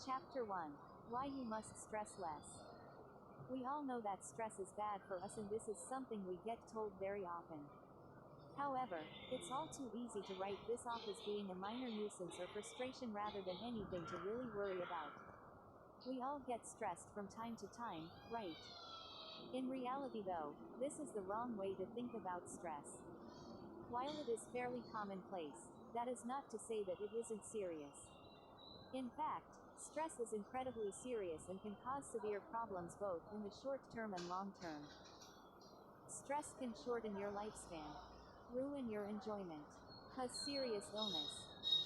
Chapter 1. Why you must stress less. We all know that stress is bad for us, and this is something we get told very often. However, it's all too easy to write this off as being a minor nuisance or frustration rather than anything to really worry about. We all get stressed from time to time, right? In reality though, this is the wrong way to think about stress. While it is fairly commonplace, that is not to say that it isn't serious. In fact, stress is incredibly serious and can cause severe problems both in the short term and long term. Stress can shorten your lifespan, ruin your enjoyment, cause serious illness,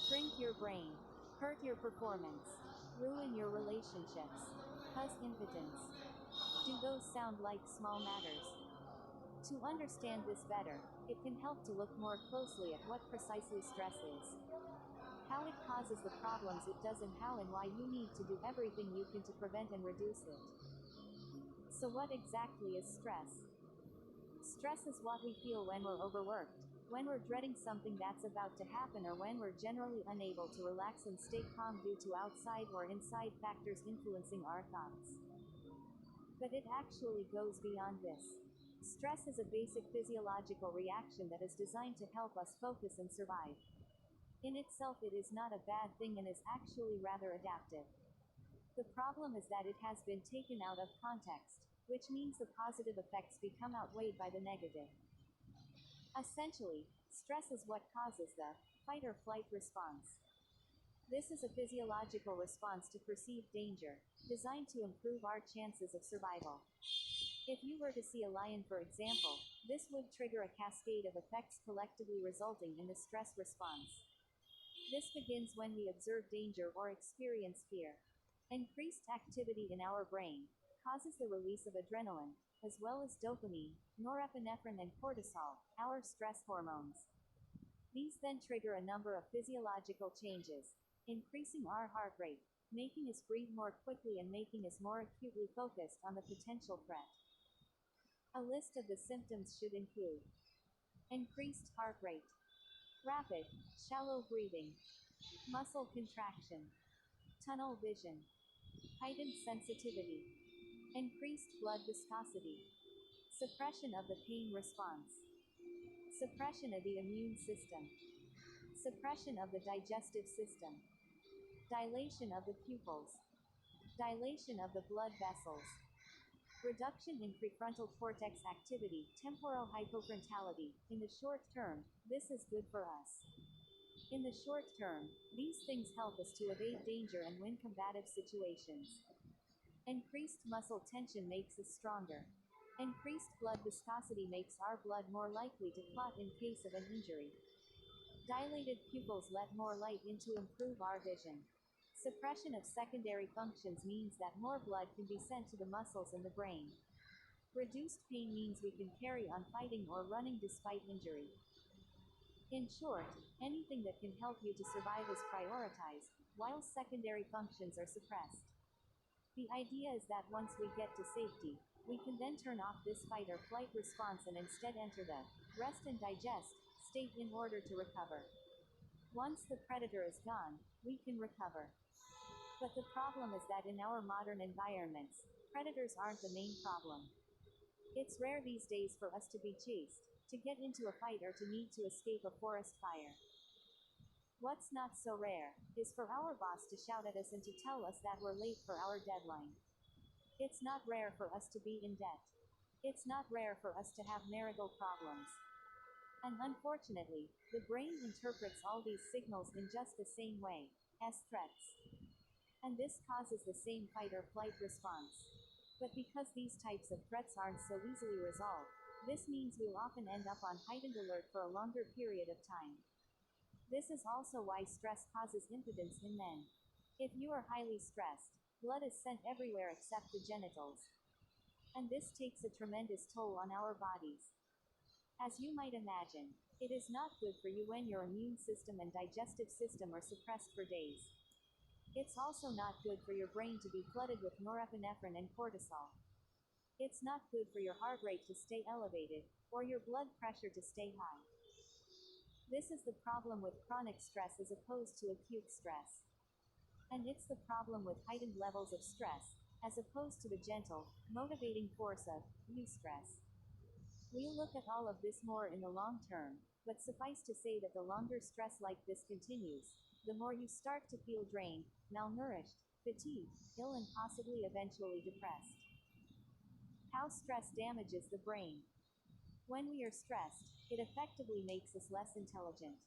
shrink your brain, hurt your performance, ruin your relationships, cause impotence. Do those sound like small matters? To understand this better, it can help to look more closely at what precisely stress is, how it causes the problems it does, and how and why you need to do everything you can to prevent and reduce it. So what exactly is stress? Stress is what we feel when we're overworked, when we're dreading something that's about to happen, or when we're generally unable to relax and stay calm due to outside or inside factors influencing our thoughts. But it actually goes beyond this. Stress is a basic physiological reaction that is designed to help us focus and survive. In itself, it is not a bad thing and is actually rather adaptive. The problem is that it has been taken out of context, which means the positive effects become outweighed by the negative. Essentially, stress is what causes the fight or flight response. This is a physiological response to perceived danger, designed to improve our chances of survival. If you were to see a lion, for example, this would trigger a cascade of effects collectively resulting in the stress response. This begins when we observe danger or experience fear. Increased activity in our brain causes the release of adrenaline, as well as dopamine, norepinephrine, and cortisol, our stress hormones. These then trigger a number of physiological changes, increasing our heart rate, making us breathe more quickly, and making us more acutely focused on the potential threat. A list of the symptoms should include increased heart rate, rapid, shallow breathing, muscle contraction, tunnel vision, heightened sensitivity, increased blood viscosity, suppression of the pain response, suppression of the immune system, suppression of the digestive system, dilation of the pupils, dilation of the blood vessels, reduction in prefrontal cortex activity, temporal hypofrontality. In the short term, this is good for us. In the short term, these things help us to evade danger and win combative situations. Increased muscle tension makes us stronger. Increased blood viscosity makes our blood more likely to clot in case of an injury. Dilated pupils let more light in to improve our vision. Suppression of secondary functions means that more blood can be sent to the muscles and the brain. Reduced pain means we can carry on fighting or running despite injury. In short, anything that can help you to survive is prioritized, while secondary functions are suppressed. The idea is that once we get to safety, we can then turn off this fight or flight response and instead enter the rest and digest state in order to recover. Once the predator is gone, we can recover. But the problem is that in our modern environments, predators aren't the main problem. It's rare these days for us to be chased, to get into a fight, or to need to escape a forest fire. What's not so rare is for our boss to shout at us and to tell us that we're late for our deadline. It's not rare for us to be in debt. It's not rare for us to have marital problems. And unfortunately, the brain interprets all these signals in just the same way, as threats. And this causes the same fight or flight response. But because these types of threats aren't so easily resolved, this means we'll often end up on heightened alert for a longer period of time. This is also why stress causes impotence in men. If you are highly stressed, blood is sent everywhere except the genitals. And this takes a tremendous toll on our bodies. As you might imagine, it is not good for you when your immune system and digestive system are suppressed for days. It's also not good for your brain to be flooded with norepinephrine and cortisol. It's not good for your heart rate to stay elevated, or your blood pressure to stay high. This is the problem with chronic stress as opposed to acute stress. And it's the problem with heightened levels of stress, as opposed to the gentle, motivating force of eustress. We'll look at all of this more in the long term, but suffice to say that the longer stress like this continues, the more you start to feel drained, malnourished, fatigued, ill, and possibly eventually depressed. How stress damages the brain. When we are stressed, it effectively makes us less intelligent.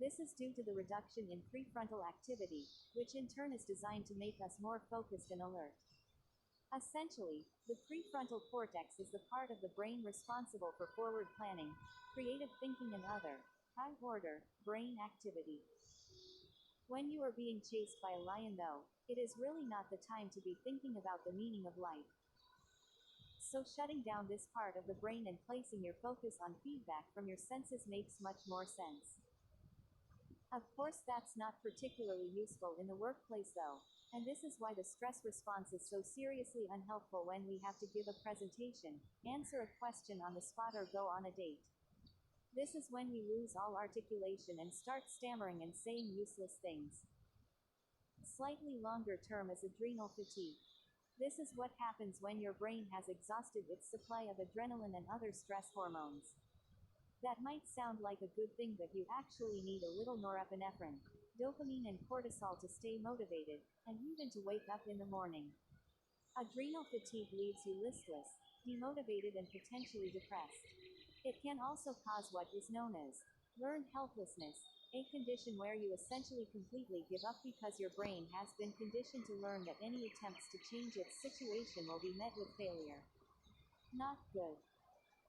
This is due to the reduction in prefrontal activity, which in turn is designed to make us more focused and alert. Essentially, the prefrontal cortex is the part of the brain responsible for forward planning, creative thinking, and other high order brain activity. When you are being chased by a lion, though, it is really not the time to be thinking about the meaning of life. So, shutting down this part of the brain and placing your focus on feedback from your senses makes much more sense. Of course, that's not particularly useful in the workplace, though, and this is why the stress response is so seriously unhelpful when we have to give a presentation, answer a question on the spot, or go on a date. This is when we lose all articulation and start stammering and saying useless things. Slightly longer term is adrenal fatigue. This is what happens when your brain has exhausted its supply of adrenaline and other stress hormones. That might sound like a good thing, but you actually need a little norepinephrine, dopamine, and cortisol to stay motivated, and even to wake up in the morning. Adrenal fatigue leaves you listless, demotivated, and potentially depressed. It can also cause what is known as learned helplessness, a condition where you essentially completely give up because your brain has been conditioned to learn that any attempts to change its situation will be met with failure. Not good.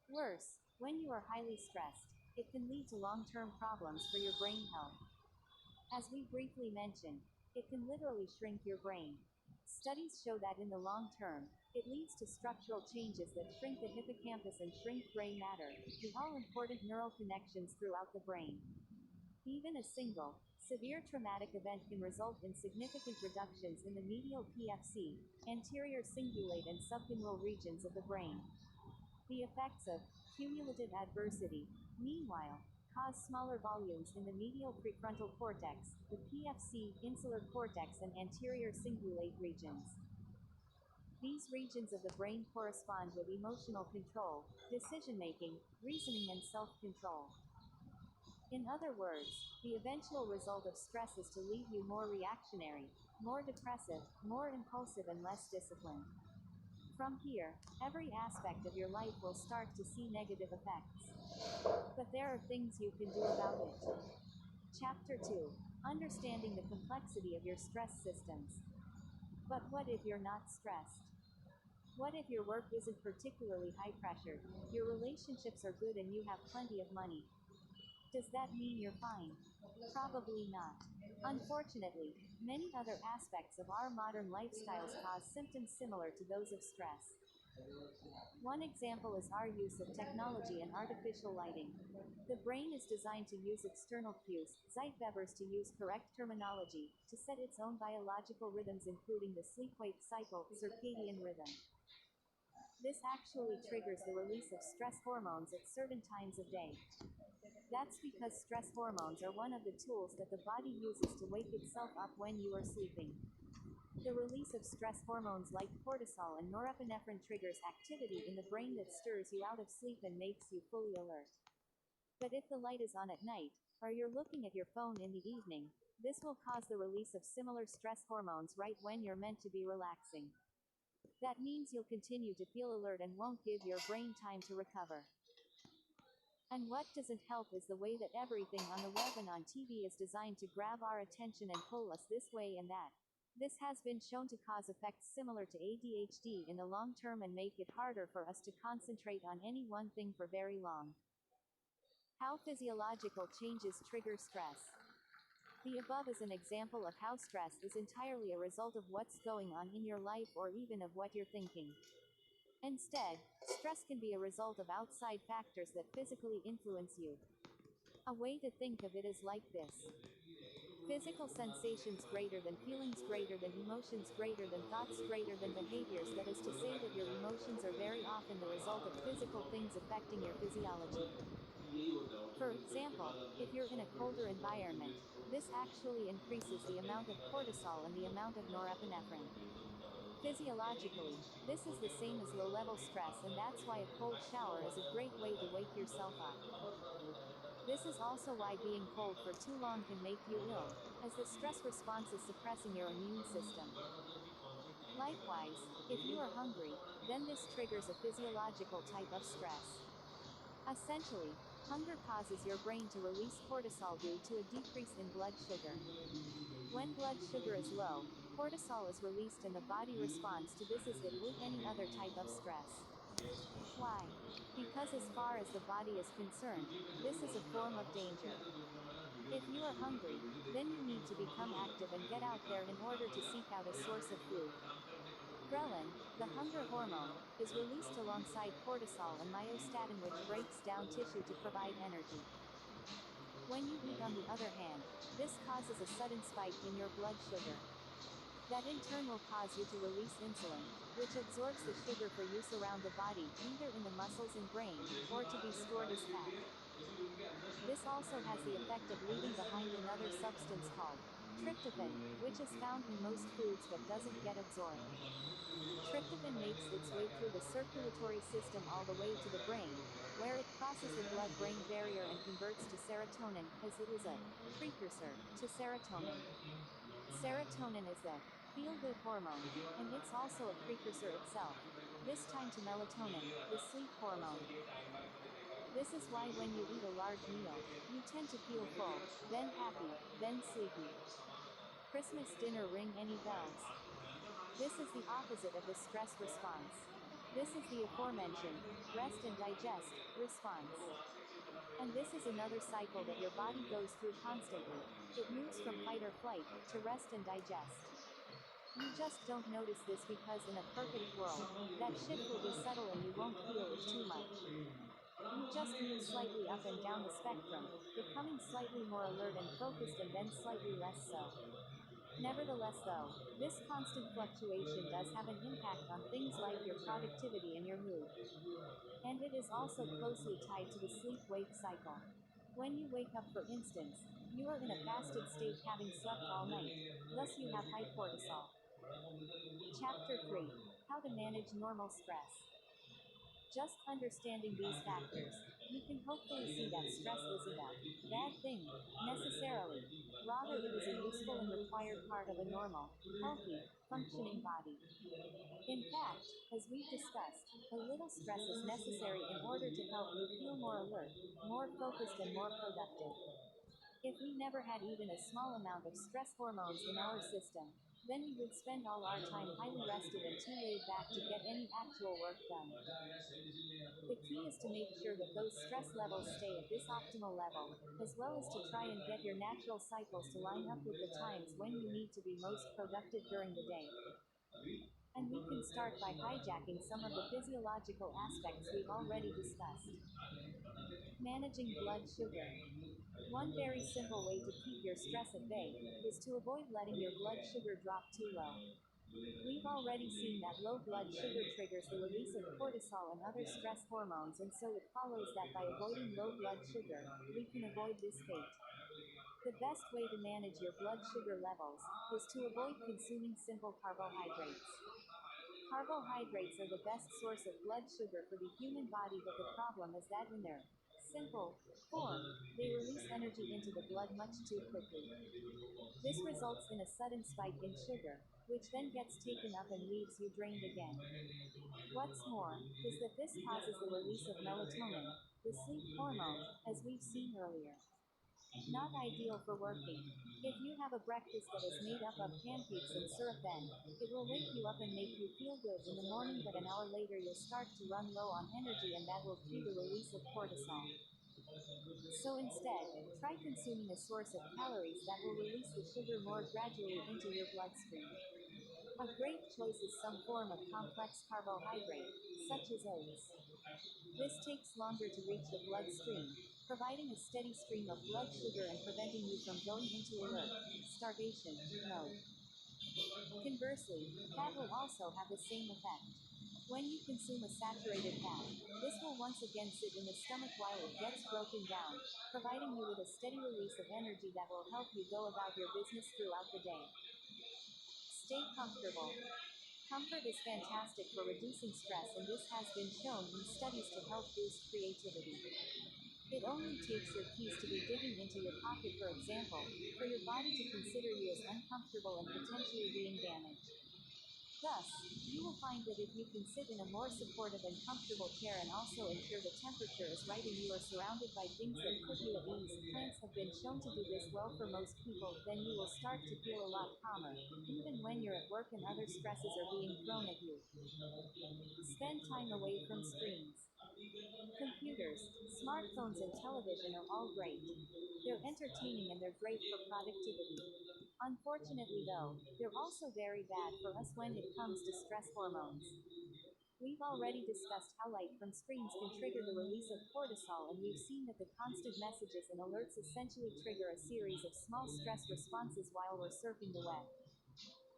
Worse, when you are highly stressed, it can lead to long-term problems for your brain health. As we briefly mentioned, it can literally shrink your brain. Studies show that in the long term, it leads to structural changes that shrink the hippocampus and shrink gray matter, the all-important neural connections throughout the brain. Even a single, severe traumatic event can result in significant reductions in the medial PFC, anterior cingulate, and subpineal regions of the brain. The effects of cumulative adversity, meanwhile, cause smaller volumes in the medial prefrontal cortex, the PFC, insular cortex, and anterior cingulate regions. These regions of the brain correspond with emotional control, decision-making, reasoning, and self-control. In other words, the eventual result of stress is to leave you more reactionary, more depressive, more impulsive, and less disciplined. From here, every aspect of your life will start to see negative effects. But there are things you can do about it. Chapter 2. Understanding the complexity of your stress systems. But what if you're not stressed? What if your work isn't particularly high pressured, your relationships are good, and you have plenty of money? Does that mean you're fine? Probably not. Unfortunately, many other aspects of our modern lifestyles cause symptoms similar to those of stress. One example is our use of technology and artificial lighting. The brain is designed to use external cues, Zeitgebers to use correct terminology, to set its own biological rhythms, including the sleep-wake cycle, circadian rhythm. This actually triggers the release of stress hormones at certain times of day. That's because stress hormones are one of the tools that the body uses to wake itself up when you are sleeping. The release of stress hormones like cortisol and norepinephrine triggers activity in the brain that stirs you out of sleep and makes you fully alert. But if the light is on at night, or you're looking at your phone in the evening, this will cause the release of similar stress hormones right when you're meant to be relaxing. That means you'll continue to feel alert and won't give your brain time to recover. And what doesn't help is the way that everything on the web and on TV is designed to grab our attention and pull us this way and that. This has been shown to cause effects similar to ADHD in the long term and make it harder for us to concentrate on any one thing for very long. How physiological changes trigger stress. The above is an example of how stress is entirely a result of what's going on in your life or even of what you're thinking. Instead, stress can be a result of outside factors that physically influence you. A way to think of it is like this. Physical sensations greater than feelings greater than emotions greater than thoughts greater than behaviors. That is to say that your emotions are very often the result of physical things affecting your physiology. For example, if you're in a colder environment, This actually increases the amount of cortisol and the amount of norepinephrine. Physiologically, this is the same as low-level stress, and that's why a cold shower is a great way to wake yourself up. This is also why being cold for too long can make you ill, as the stress response is suppressing your immune system. Likewise, if you are hungry, then this triggers a physiological type of stress. Essentially, hunger causes your brain to release cortisol due to a decrease in blood sugar. When blood sugar is low, cortisol is released and the body responds to this as it would any other type of stress. Why? Because as far as the body is concerned, this is a form of danger. If you are hungry, then you need to become active and get out there in order to seek out a source of food. Ghrelin, the hunger hormone, is released alongside cortisol and myostatin, which breaks down tissue to provide energy. When you eat, on the other hand, this causes a sudden spike in your blood sugar. That in turn will cause you to release insulin, which absorbs the sugar for use around the body, either in the muscles and brain, or to be stored as fat. This also has the effect of leaving behind another substance called tryptophan, which is found in most foods but doesn't get absorbed. Tryptophan makes its way through the circulatory system all the way to the brain, where it crosses the blood-brain barrier and converts to serotonin, as it is a precursor to serotonin. Serotonin is the feel-good hormone, and it's also a precursor itself, this time to melatonin, the sleep hormone. This is why when you eat a large meal, you tend to feel full, then happy, then sleepy. Christmas dinner, ring any bells? This is the opposite of the stress response. This is the aforementioned rest and digest response. And this is another cycle that your body goes through constantly. It moves from fight or flight to rest and digest. You just don't notice this because in a perfect world, that shift will be subtle and you won't feel it too much. You just move slightly up and down the spectrum, becoming slightly more alert and focused and then slightly less so. Nevertheless though, this constant fluctuation does have an impact on things like your productivity and your mood. And it is also closely tied to the sleep-wake cycle. When you wake up, for instance, you are in a fasted state, having slept all night, thus you have high cortisol. Chapter 3. How to manage normal stress. Just understanding these factors, you can hopefully see that stress isn't a bad thing, necessarily. Rather, it is a useful and required part of a normal, healthy, functioning body. In fact, as we've discussed, a little stress is necessary in order to help you feel more alert, more focused and more productive. If we never had even a small amount of stress hormones in our system, then we would spend all our time highly rested and too laid back to get any actual work done. The key is to make sure that those stress levels stay at this optimal level, as well as to try and get your natural cycles to line up with the times when you need to be most productive during the day. And we can start by hijacking some of the physiological aspects we've already discussed. Managing blood sugar. One very simple way to keep your stress at bay is to avoid letting your blood sugar drop too low. We've already seen that low blood sugar triggers the release of cortisol and other stress hormones, and so it follows that by avoiding low blood sugar, we can avoid this fate. The best way to manage your blood sugar levels is to avoid consuming simple carbohydrates. Carbohydrates are the best source of blood sugar for the human body, but the problem is that in their simple form, they release energy into the blood much too quickly. This results in a sudden spike in sugar, which then gets taken up and leaves you drained again. What's more, is that this causes the release of melatonin, the sleep hormone, as we've seen earlier. Not ideal for working. If you have a breakfast that is made up of pancakes and syrup, then it will wake you up and make you feel good in the morning, but an hour later you'll start to run low on energy, and that will cue the release of cortisol. So instead, try consuming a source of calories that will release the sugar more gradually into your bloodstream. A great choice is some form of complex carbohydrate, such as oats. This takes longer to reach the bloodstream, providing a steady stream of blood sugar and preventing you from going into alert, starvation mode. Conversely, fat will also have the same effect. When you consume a saturated fat, this will once again sit in the stomach while it gets broken down, providing you with a steady release of energy that will help you go about your business throughout the day. Stay comfortable. Comfort is fantastic for reducing stress, and this has been shown in studies to help boost creativity. It only takes your keys to be digging into your pocket, for example, for your body to consider you as uncomfortable and potentially being damaged. Thus, you will find that if you can sit in a more supportive and comfortable chair and also ensure the temperature is right and you are surrounded by things that put you at ease, plants have been shown to do this well for most people, then you will start to feel a lot calmer, even when you're at work and other stresses are being thrown at you. Spend time away from screens. Computers, smartphones, and television are all great. They're entertaining and they're great for productivity. Unfortunately, though, they're also very bad for us when it comes to stress hormones. We've already discussed how light from screens can trigger the release of cortisol, and we've seen that the constant messages and alerts essentially trigger a series of small stress responses while we're surfing the web.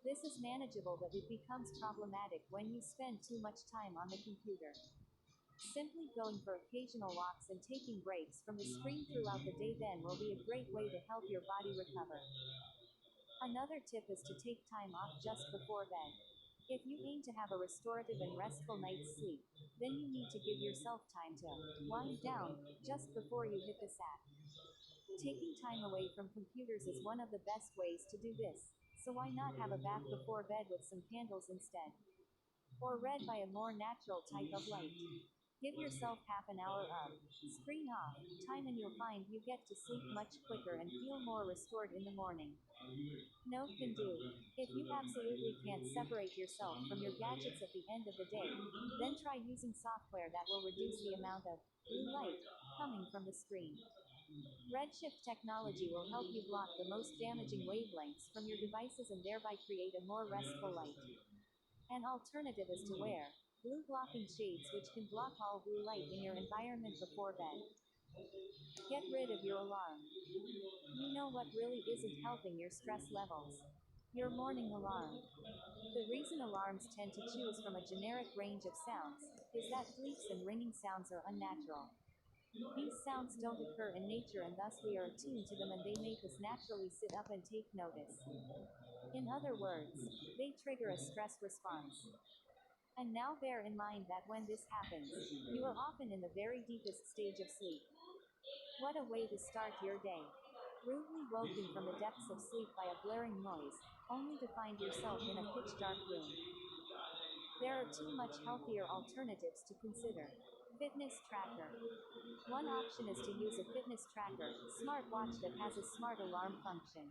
This is manageable, but it becomes problematic when you spend too much time on the computer. Simply going for occasional walks and taking breaks from the screen throughout the day then will be a great way to help your body recover. Another tip is to take time off just before bed. If you aim to have a restorative and restful night's sleep, then you need to give yourself time to wind down just before you hit the sack. Taking time away from computers is one of the best ways to do this, so why not have a bath before bed with some candles instead? Or read by a more natural type of light. Give yourself half an hour of screen off time and you'll find you get to sleep much quicker and feel more restored in the morning. Note can do. If you absolutely can't separate yourself from your gadgets at the end of the day, then try using software that will reduce the amount of blue light coming from the screen. Redshift technology will help you block the most damaging wavelengths from your devices and thereby create a more restful light. An alternative is to wear blue blocking shades, which can block all blue light in your environment before bed. Get rid of your alarm. You know what really isn't helping your stress levels? Your morning alarm. The reason alarms tend to choose from a generic range of sounds is that bleeps and ringing sounds are unnatural. These sounds don't occur in nature, and thus we are attuned to them and they make us naturally sit up and take notice. In other words, they trigger a stress response. And now bear in mind that when this happens, you are often in the very deepest stage of sleep. What a way to start your day! Rudely woken from the depths of sleep by a blaring noise, only to find yourself in a pitch-dark room. There are two much healthier alternatives to consider. Fitness tracker. One option is to use a fitness tracker, smartwatch that has a smart alarm function.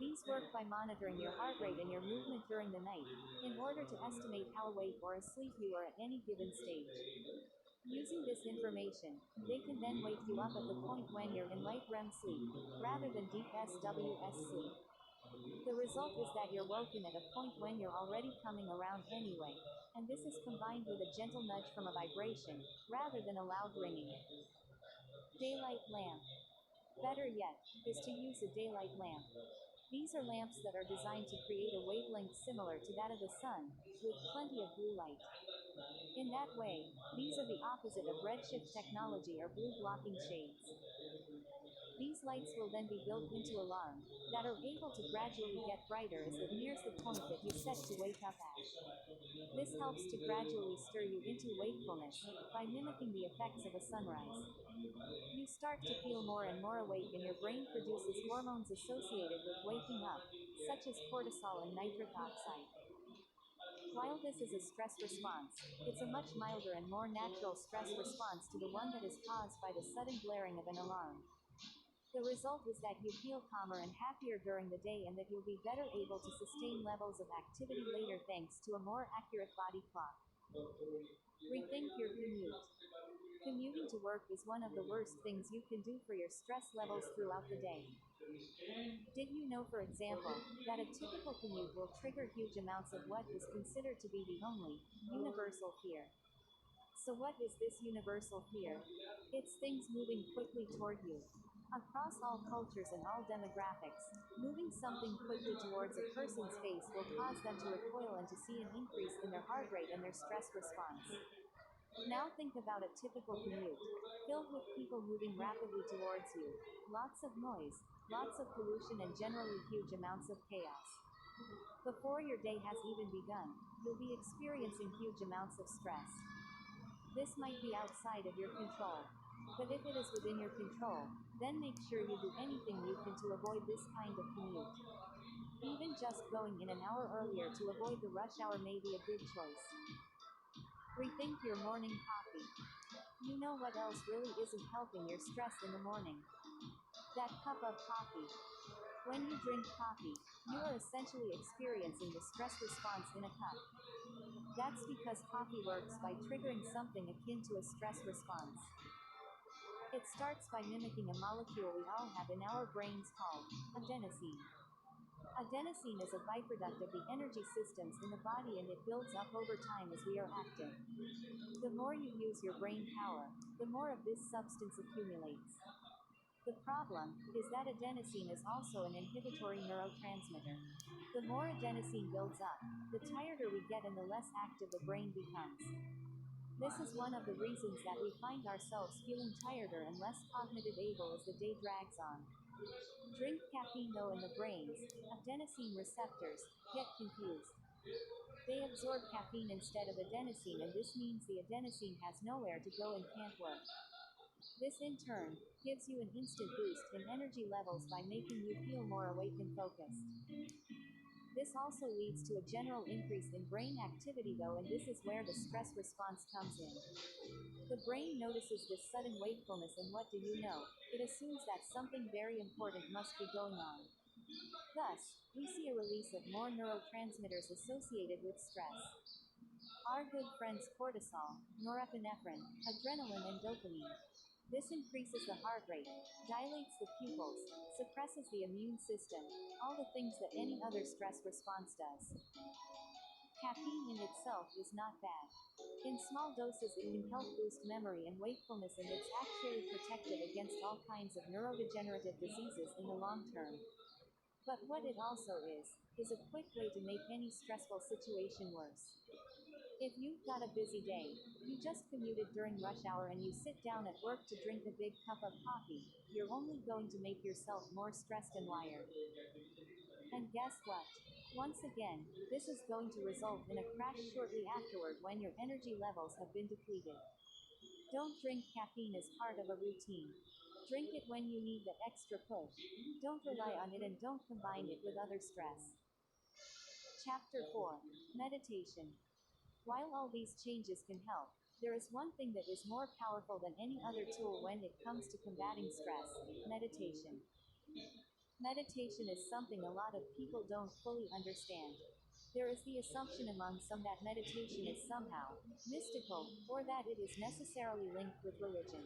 These work by monitoring your heart rate and your movement during the night, in order to estimate how awake or asleep you are at any given stage. Using this information, they can then wake you up at the point when you're in light REM sleep, rather than deep SWS sleep. The result is that you're woken at a point when you're already coming around anyway, and this is combined with a gentle nudge from a vibration, rather than a loud ringing. Daylight lamp. Better yet, is to use a daylight lamp. These are lamps that are designed to create a wavelength similar to that of the sun, with plenty of blue light. In that way, these are the opposite of redshift technology or blue blocking shades. These lights will then be built into alarm that are able to gradually get brighter as it nears the point that you set to wake up at. This helps to gradually stir you into wakefulness by mimicking the effects of a sunrise. You start to feel more and more awake, and your brain produces hormones associated with waking up, such as cortisol and nitric oxide. While this is a stress response, it's a much milder and more natural stress response to the one that is caused by the sudden blaring of an alarm. The result is that you feel calmer and happier during the day, and that you'll be better able to sustain levels of activity later thanks to a more accurate body clock. Rethink your commute. Commuting to work is one of the worst things you can do for your stress levels throughout the day. Did you know, for example, that a typical commute will trigger huge amounts of what is considered to be the only universal fear? So what is this universal fear? It's things moving quickly toward you. Across all cultures and all demographics, moving something quickly towards a person's face will cause them to recoil and to see an increase in their heart rate and their stress response. Now think about a typical commute, filled with people moving rapidly towards you. Lots of noise, lots of pollution, and generally huge amounts of chaos. Before your day has even begun, you'll be experiencing huge amounts of stress. This might be outside of your control. But if it is within your control, then make sure you do anything you can to avoid this kind of commute. Even just going in an hour earlier to avoid the rush hour may be a good choice. Rethink your morning coffee. You know what else really isn't helping your stress in the morning? That cup of coffee. When you drink coffee, you are essentially experiencing the stress response in a cup. That's because coffee works by triggering something akin to a stress response. It starts by mimicking a molecule we all have in our brains called adenosine. Adenosine is a byproduct of the energy systems in the body and it builds up over time as we are active. The more you use your brain power, the more of this substance accumulates. The problem is that adenosine is also an inhibitory neurotransmitter. The more adenosine builds up, the tireder we get and the less active the brain becomes. This is one of the reasons that we find ourselves feeling tireder and less cognitive able as the day drags on. Drink caffeine though and the brain's adenosine receptors get confused. They absorb caffeine instead of adenosine and this means the adenosine has nowhere to go and can't work. This in turn gives you an instant boost in energy levels by making you feel more awake and focused. This also leads to a general increase in brain activity though and this is where the stress response comes in. The brain notices this sudden wakefulness and what do you know? It assumes that something very important must be going on. Thus, we see a release of more neurotransmitters associated with stress. Our good friends cortisol, norepinephrine, adrenaline and dopamine. This increases the heart rate, dilates the pupils, suppresses the immune system, all the things that any other stress response does. Caffeine in itself is not bad. In small doses it can help boost memory and wakefulness and it's actually protective against all kinds of neurodegenerative diseases in the long term. But what it also is a quick way to make any stressful situation worse. If you've got a busy day, you just commuted during rush hour and you sit down at work to drink a big cup of coffee, you're only going to make yourself more stressed and wired. And guess what? Once again, this is going to result in a crash shortly afterward when your energy levels have been depleted. Don't drink caffeine as part of a routine. Drink it when you need that extra push. Don't rely on it and don't combine it with other stress. Chapter 4. Meditation. While all these changes can help, there is one thing that is more powerful than any other tool when it comes to combating stress: meditation. Meditation is something a lot of people don't fully understand. There is the assumption among some that meditation is somehow mystical, or that it is necessarily linked with religion.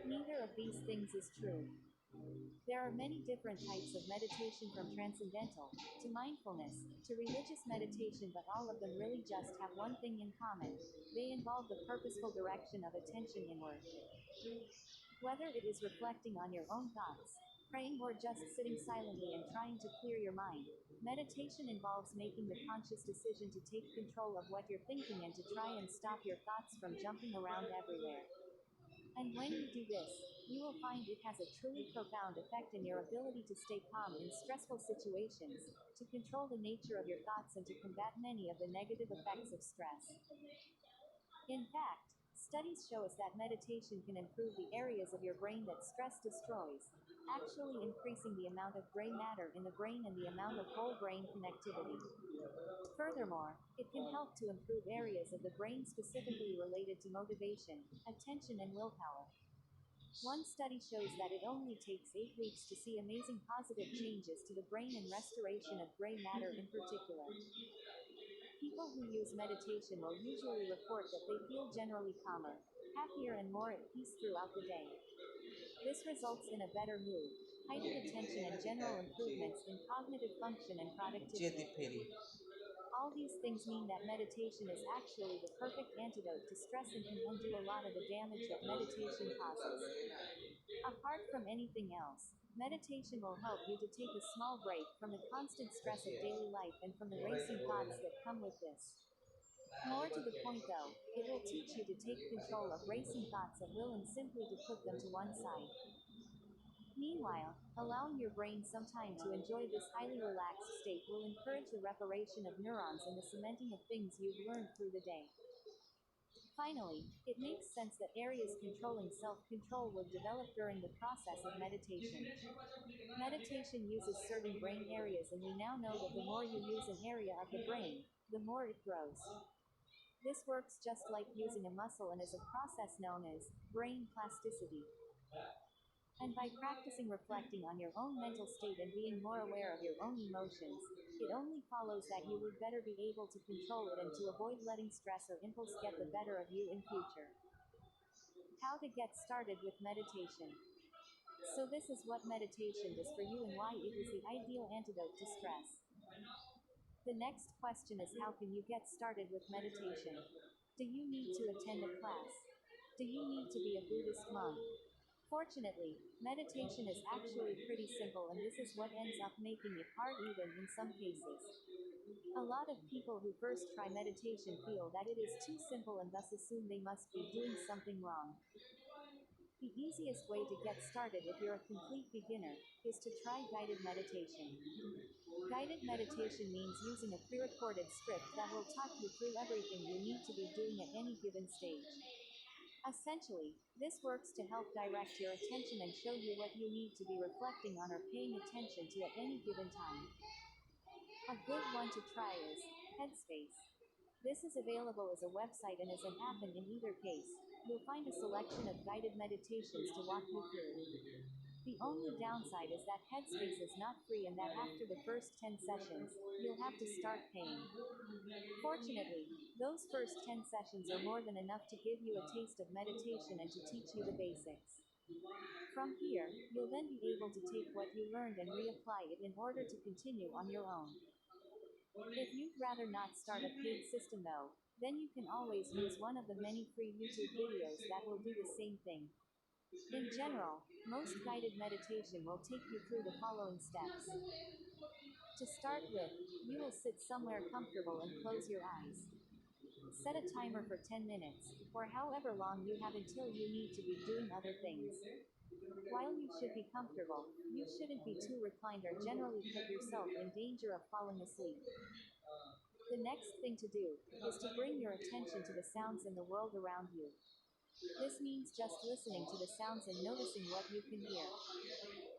Neither of these things is true. There are many different types of meditation from transcendental to mindfulness to religious meditation, but all of them really just have one thing in common: they involve the purposeful direction of attention inward. Whether it is reflecting on your own thoughts, praying, or just sitting silently and trying to clear your mind, meditation involves making the conscious decision to take control of what you're thinking and to try and stop your thoughts from jumping around everywhere. And when you do this, you will find it has a truly profound effect in your ability to stay calm in stressful situations, to control the nature of your thoughts, and to combat many of the negative effects of stress. In fact, studies show us that meditation can improve the areas of your brain that stress destroys, actually increasing the amount of gray matter in the brain and the amount of whole brain connectivity. Furthermore, it can help to improve areas of the brain specifically related to motivation, attention, and willpower. One study shows that it only takes 8 weeks to see amazing positive changes to the brain and restoration of gray matter in particular. People who use meditation will usually report that they feel generally calmer, happier, and more at peace throughout the day. This results in a better mood, heightened attention, and general improvements in cognitive function and productivity. All these things mean that meditation is actually the perfect antidote to stress and can undo a lot of the damage that meditation causes. Apart from anything else, meditation will help you to take a small break from the constant stress of daily life and from the racing thoughts that come with this. More to the point though, it will teach you to take control of racing thoughts at will and simply to put them to one side. Meanwhile, allowing your brain some time to enjoy this highly relaxed state will encourage the reparation of neurons and the cementing of things you've learned through the day. Finally, it makes sense that areas controlling self-control would develop during the process of meditation. Meditation uses certain brain areas, and we now know that the more you use an area of the brain, the more it grows. This works just like using a muscle and is a process known as brain plasticity. And by practicing reflecting on your own mental state and being more aware of your own emotions, it only follows that you would better be able to control it and to avoid letting stress or impulse get the better of you in future. How to get started with meditation. So this is what meditation does for you and why it is the ideal antidote to stress. The next question is, how can you get started with meditation? Do you need to attend a class? Do you need to be a Buddhist monk? Fortunately, meditation is actually pretty simple, and this is what ends up making it hard even in some cases. A lot of people who first try meditation feel that it is too simple and thus assume they must be doing something wrong. The easiest way to get started if you're a complete beginner is to try guided meditation. Guided meditation means using a pre-recorded script that will talk you through everything you need to be doing at any given stage. Essentially, this works to help direct your attention and show you what you need to be reflecting on or paying attention to at any given time. A good one to try is Headspace. This is available as a website and as an app, and in either case, you'll find a selection of guided meditations to walk you through. The only downside is that Headspace is not free, and that after the first 10 sessions, you'll have to start paying. Fortunately, those first 10 sessions are more than enough to give you a taste of meditation and to teach you the basics. From here, you'll then be able to take what you learned and reapply it in order to continue on your own. If you'd rather not start a paid system though, then you can always use one of the many free YouTube videos that will do the same thing. In general, most guided meditation will take you through the following steps. To start with, you will sit somewhere comfortable and close your eyes. Set a timer for 10 minutes, or however long you have until you need to be doing other things. While you should be comfortable, you shouldn't be too reclined or generally put yourself in danger of falling asleep. The next thing to do is to bring your attention to the sounds in the world around you. This means just listening to the sounds and noticing what you can hear.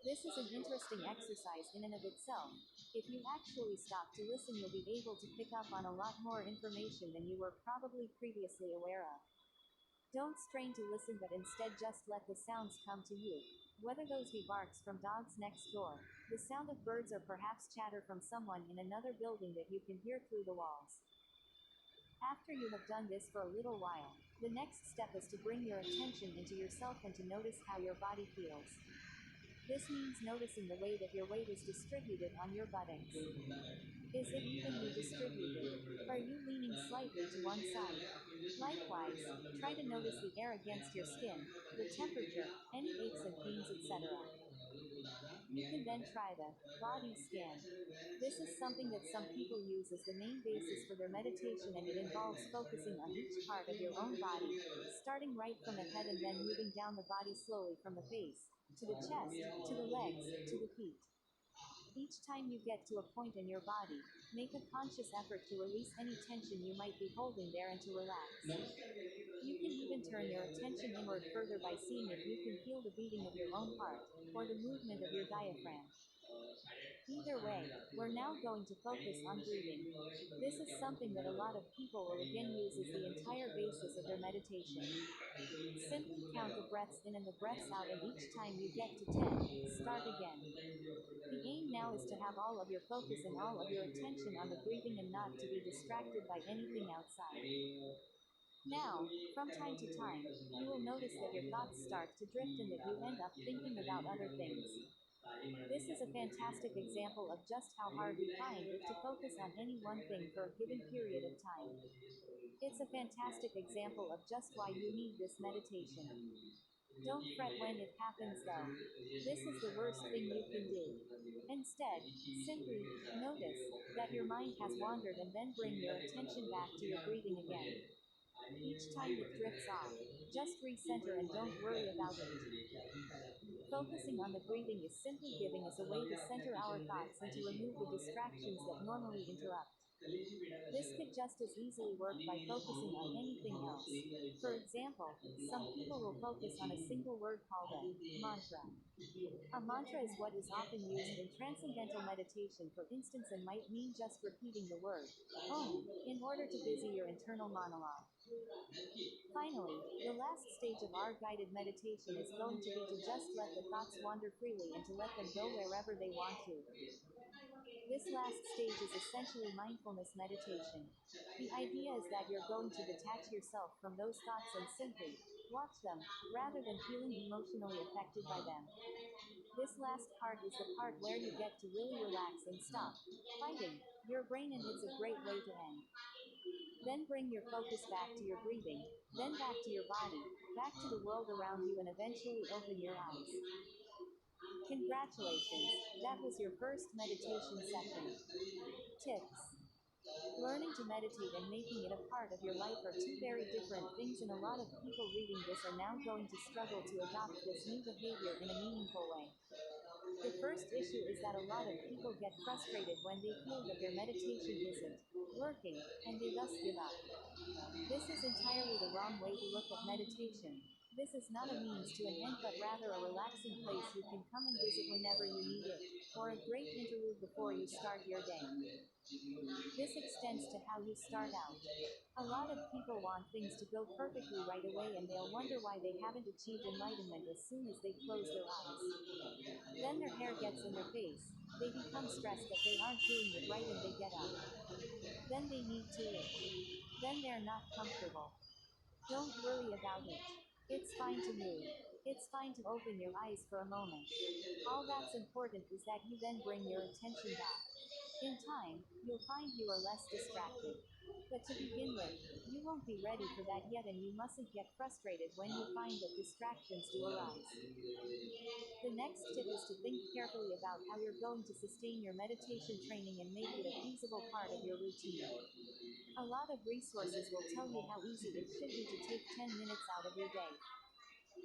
This is an interesting exercise in and of itself. If you actually stop to listen, you'll be able to pick up on a lot more information than you were probably previously aware of. Don't strain to listen, but instead just let the sounds come to you. Whether those be barks from dogs next door, the sound of birds, or perhaps chatter from someone in another building that you can hear through the walls. After you have done this for a little while, the next step is to bring your attention into yourself and to notice how your body feels. This means noticing the way that your weight is distributed on your buttocks. Is it evenly distributed? Are you leaning slightly to one side? Likewise, try to notice the air against your skin, the temperature, any aches and pains, etc. You can then try the body scan. This is something that some people use as the main basis for their meditation, and it involves focusing on each part of your own body, starting right from the head and then moving down the body slowly from the face, to the chest, to the legs, to the feet. Each time you get to a point in your body, make a conscious effort to release any tension you might be holding there and to relax. You can even turn your attention inward further by seeing if you can feel the beating of your own heart, or the movement of your diaphragm. Either way, we're now going to focus on breathing. This is something that a lot of people will again use as the entire basis of their meditation. Simply count the breaths in and the breaths out, and each time you get to 10, start again. The aim now is to have all of your focus and all of your attention on the breathing and not to be distracted by anything outside. Now, from time to time, you will notice that your thoughts start to drift and that you end up thinking about other things. This is a fantastic example of just how hard we find it to focus on any one thing for a given period of time. It's a fantastic example of just why you need this meditation. Don't fret when it happens though. This is the worst thing you can do. Instead, simply notice that your mind has wandered and then bring your attention back to your breathing again. Each time it drifts off, just recenter and don't worry about it. Focusing on the breathing is simply giving us a way to center our thoughts and to remove the distractions that normally interrupt. This could just as easily work by focusing on anything else. For example, some people will focus on a single word called a mantra. A mantra is what is often used in transcendental meditation, for instance, and might mean just repeating the word Om in order to busy your internal monologue. Finally, the last stage of our guided meditation is going to be to just let the thoughts wander freely and to let them go wherever they want to. This last stage is essentially mindfulness meditation. The idea is that you're going to detach yourself from those thoughts and simply watch them, rather than feeling emotionally affected by them. This last part is the part where you get to really relax and stop fighting your brain, and it's a great way to end. Then bring your focus back to your breathing, then back to your body, back to the world around you, and eventually open your eyes. Congratulations! That was your first meditation session. Tips. Learning to meditate and making it a part of your life are two very different things, and a lot of people reading this are now going to struggle to adopt this new behavior in a meaningful way. The first issue is that a lot of people get frustrated when they feel that their meditation isn't working, and they thus give up. This is entirely the wrong way to look at meditation. This is not a means to an end, but rather a relaxing place you can come and visit whenever you need it, or a great interlude before you start your day. This extends to how you start out. A lot of people want things to go perfectly right away, and they'll wonder why they haven't achieved enlightenment as soon as they close their eyes. Then their hair gets in their face, they become stressed that they aren't doing it right, and they get up. Then they need to eat. Then they're not comfortable. Don't worry about it. It's fine to move. It's fine to open your eyes for a moment. All that's important is that you then bring your attention back. In time, you'll find you are less distracted. But to begin with, you won't be ready for that yet, and you mustn't get frustrated when you find that distractions do arise. The next tip is to think carefully about how you're going to sustain your meditation training and make it a feasible part of your routine. A lot of resources will tell you how easy it should be to take 10 minutes out of your day.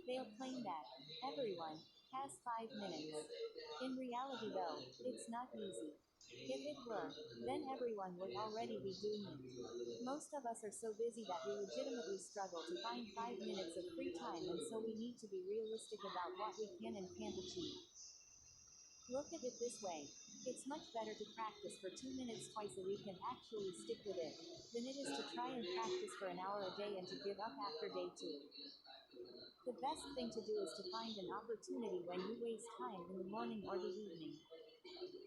They'll claim that everyone has 5 minutes. In reality, though, it's not easy. If it were, then everyone would already be doing it. Most of us are so busy that we legitimately struggle to find 5 minutes of free time, and so we need to be realistic about what we can and can't achieve. Look at it this way. It's much better to practice for 2 minutes twice a week and actually stick with it, than it is to try and practice for an hour a day and to give up after day 2. The best thing to do is to find an opportunity when you waste time in the morning or the evening.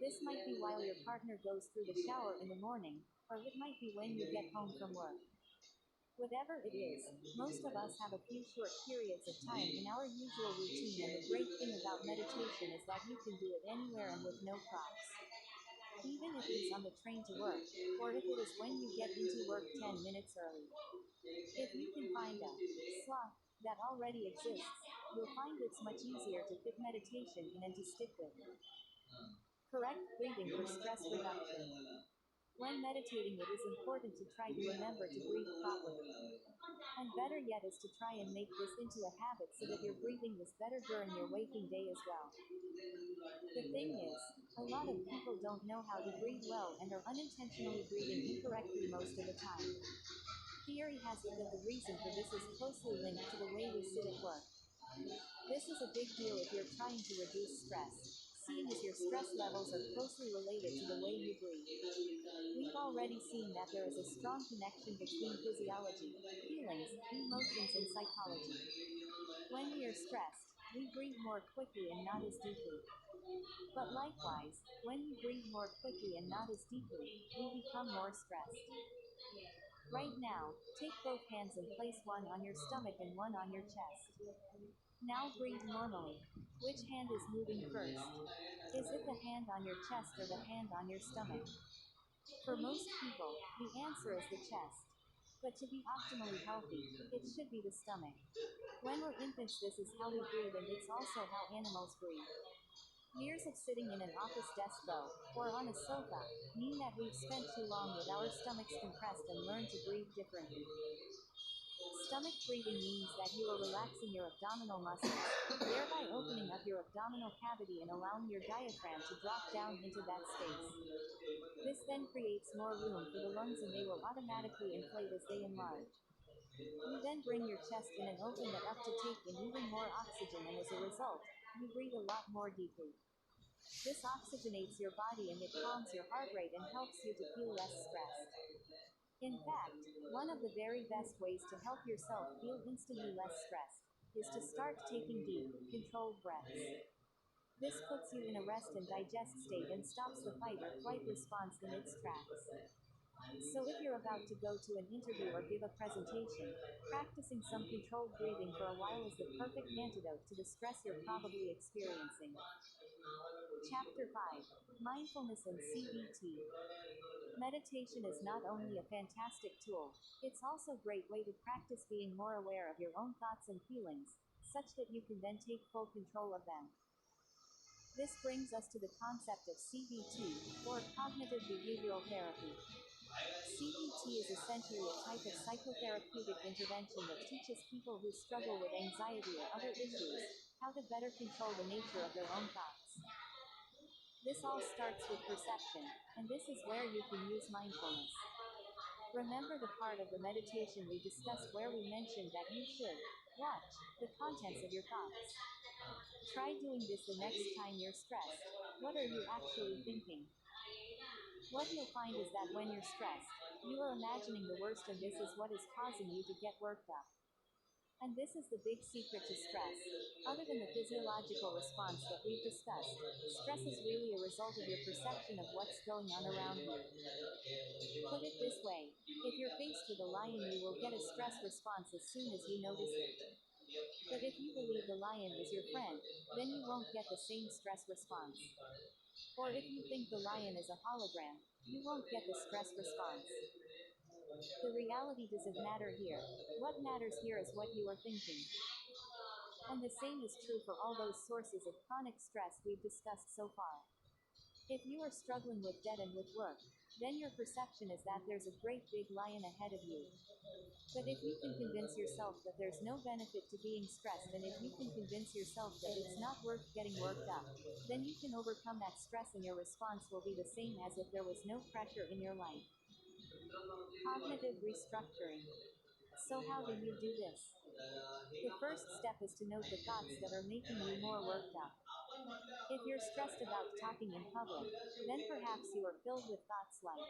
This might be while your partner goes through the shower in the morning, or it might be when you get home from work. Whatever it is, most of us have a few short periods of time in our usual routine, and the great thing about meditation is that you can do it anywhere and with no props. Even if it's on the train to work, or if it is when you get into work 10 minutes early. If you can find a slot that already exists, you'll find it's much easier to fit meditation in and to stick with. Correct breathing for stress reduction. When meditating, it is important to try to remember to breathe properly. And better yet is to try and make this into a habit so that your breathing is better during your waking day as well. The thing is, a lot of people don't know how to breathe well and are unintentionally breathing incorrectly most of the time. Theory has it that the reason for this is closely linked to the way we sit at work. This is a big deal if you're trying to reduce stress, seeing as your stress levels are closely related to the way you breathe. We've already seen that there is a strong connection between physiology, feelings, emotions, and psychology. When we are stressed, we breathe more quickly and not as deeply. But likewise, when we breathe more quickly and not as deeply, we become more stressed. Right now, take both hands and place one on your stomach and one on your chest. Now breathe normally. Which hand is moving first? Is it the hand on your chest or the hand on your stomach? For most people, the answer is the chest. But to be optimally healthy, it should be the stomach. When we're infants, this is how we breathe, and it's also how animals breathe. Years of sitting in an office desk, though, or on a sofa, mean that we've spent too long with our stomachs compressed and learned to breathe differently. Stomach breathing means that you are relaxing your abdominal muscles, thereby opening up your abdominal cavity and allowing your diaphragm to drop down into that space. This then creates more room for the lungs, and they will automatically inflate as they enlarge. You then bring your chest in and open that up to take in even more oxygen, and as a result, you breathe a lot more deeply. This oxygenates your body, and it calms your heart rate and helps you to feel less stressed. In fact, one of the very best ways to help yourself feel instantly less stressed is to start taking deep, controlled breaths. This puts you in a rest and digest state and stops the fight or flight response in its tracks. So if you're about to go to an interview or give a presentation, practicing some controlled breathing for a while is the perfect antidote to the stress you're probably experiencing. Chapter 5: Mindfulness and CBT. Meditation is not only a fantastic tool, it's also a great way to practice being more aware of your own thoughts and feelings, such that you can then take full control of them. This brings us to the concept of CBT, or cognitive behavioral therapy. CBT is essentially a type of psychotherapeutic intervention that teaches people who struggle with anxiety or other issues how to better control the nature of their own thoughts. This all starts with perception, and this is where you can use mindfulness. Remember the part of the meditation we discussed where we mentioned that you should watch the contents of your thoughts. Try doing this the next time you're stressed. What are you actually thinking? What you'll find is that when you're stressed, you are imagining the worst, and this is what is causing you to get worked up. And this is the big secret to stress. Other than the physiological response that we've discussed, stress is really a result of your perception of what's going on around you. Put it this way: if you're faced with a lion, you will get a stress response as soon as you notice it. But if you believe the lion is your friend, then you won't get the same stress response. Or if you think the lion is a hologram, you won't get the stress response. The reality doesn't matter here. What matters here is what you are thinking. And the same is true for all those sources of chronic stress we've discussed so far. If you are struggling with debt and with work, then your perception is that there's a great big lion ahead of you. But if you can convince yourself that there's no benefit to being stressed, and if you can convince yourself that it's not worth getting worked up, then you can overcome that stress, and your response will be the same as if there was no pressure in your life. Cognitive restructuring. So how do you do this? The first step is to note the thoughts that are making you more worked up. If you're stressed about talking in public, then perhaps you are filled with thoughts like,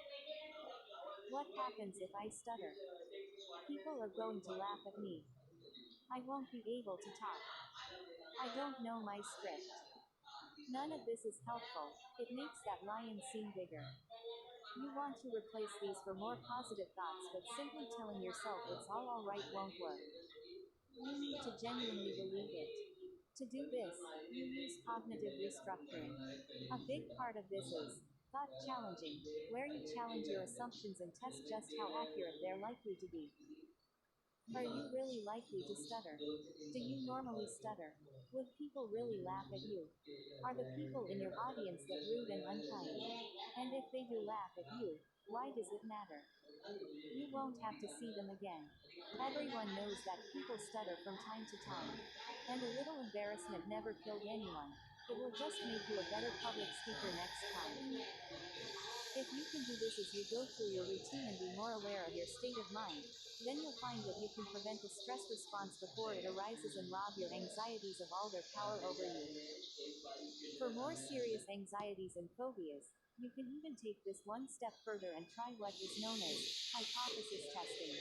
what happens if I stutter? People are going to laugh at me. I won't be able to talk. I don't know my script. None of this is helpful. It makes that lion seem bigger. You want to replace these for more positive thoughts, but simply telling yourself it's all alright won't work. You need to genuinely believe it. To do this, you use cognitive restructuring. A big part of this is thought challenging, where you challenge your assumptions and test just how accurate they're likely to be. Are you really likely to stutter? Do you normally stutter? Would people really laugh at you? Are the people in your audience that rude and unkind? And if they do laugh at you, why does it matter? You won't have to see them again. Everyone knows that people stutter from time to time. And a little embarrassment never killed anyone. It will just make you a better public speaker next time. If you can do this as you go through your routine and be more aware of your state of mind, then you'll find that you can prevent the stress response before it arises and rob your anxieties of all their power over you. For more serious anxieties and phobias, you can even take this one step further and try what is known as hypothesis testing.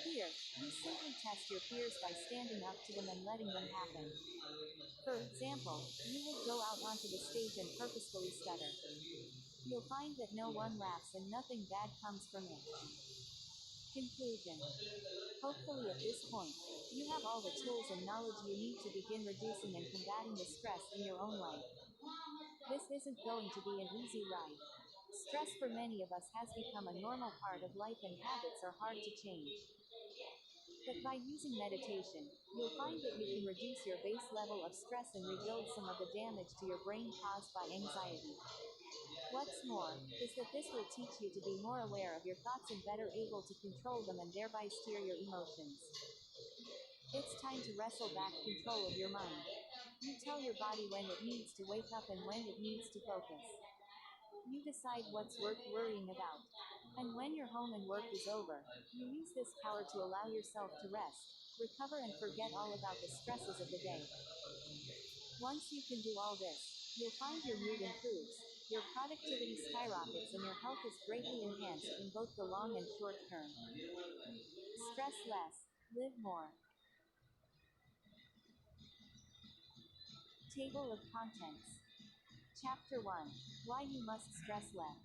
Here, you simply test your fears by standing up to them and letting them happen. For example, you would go out onto the stage and purposefully stutter. You'll find that no one laughs and nothing bad comes from it. Conclusion. Hopefully at this point, you have all the tools and knowledge you need to begin reducing and combating the stress in your own life. This isn't going to be an easy ride. Stress for many of us has become a normal part of life and habits are hard to change. But by using meditation, you'll find that you can reduce your base level of stress and rebuild some of the damage to your brain caused by anxiety. What's more, is that this will teach you to be more aware of your thoughts and better able to control them and thereby steer your emotions. It's time to wrestle back control of your mind. You tell your body when it needs to wake up and when it needs to focus. You decide what's worth worrying about. And when your home and work is over, you use this power to allow yourself to rest, recover and forget all about the stresses of the day. Once you can do all this, you'll find your mood improves, your productivity skyrockets and your health is greatly enhanced in both the long and short term. Stress less, live more. Table of Contents. Chapter 1. Why you must stress less.